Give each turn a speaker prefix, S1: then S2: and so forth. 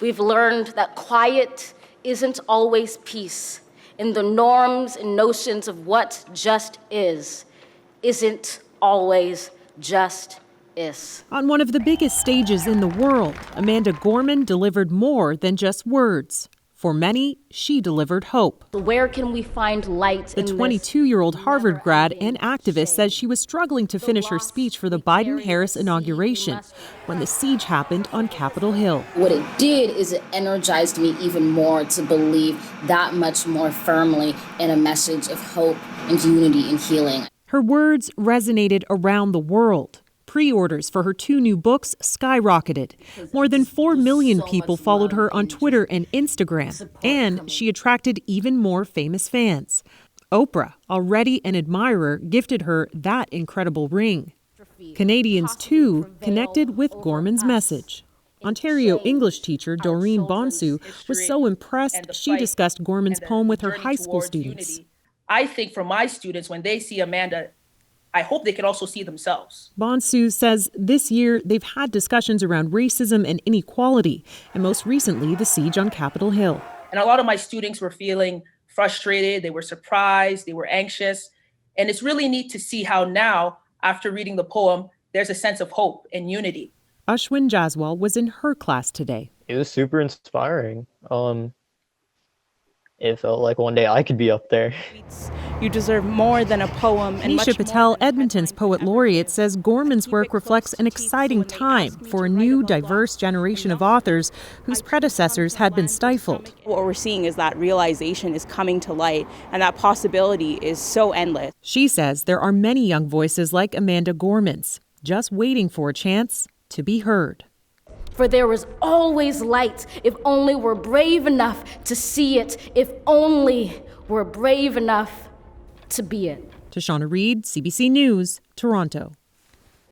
S1: We've learned that quiet isn't always peace, and the norms and notions of what just isn't always just is.
S2: On one of the biggest stages in the world, Amanda Gorman delivered more than just words. For many, she delivered hope.
S1: Where can we find light
S2: The 22-year-old Harvard grad and activist says she was struggling to finish her speech for the Biden-Harris inauguration when the siege happened on Capitol Hill.
S1: What it did is it energized me even more to believe that much more firmly in a message of hope and unity and healing.
S2: Her words resonated around the world. Pre-orders for her 2 new books skyrocketed. More than 4 million people followed her on Twitter and Instagram, and she attracted even more famous fans. Oprah, already an admirer, gifted her that incredible ring. Canadians, too, connected with Gorman's message. Ontario English teacher Doreen Bonsu was so impressed she discussed Gorman's poem with her high school students.
S3: I think for my students, when they see Amanda, I hope they can also see themselves.
S2: Bonsu says this year they've had discussions around racism and inequality, and most recently the siege on Capitol Hill.
S3: And a lot of my students were feeling frustrated, they were surprised, they were anxious. And it's really neat to see how now, after reading the poem, there's a sense of hope and unity.
S2: Ashwin Jaswal was in her class today.
S4: It was super inspiring. It felt like one day I could be up there.
S5: You deserve more than a poem. And
S2: Nisha Patel, Edmonton's poet laureate, says Gorman's work reflects an exciting time for a new, diverse generation of authors whose predecessors had been stifled.
S5: What we're seeing is that realization is coming to light, and that possibility is so endless.
S2: She says there are many young voices like Amanda Gorman's, just waiting for a chance to be heard.
S1: For there is always light if only we're brave enough to see it, if only we're brave enough to be it.
S2: Tashana Reed, CBC News, Toronto.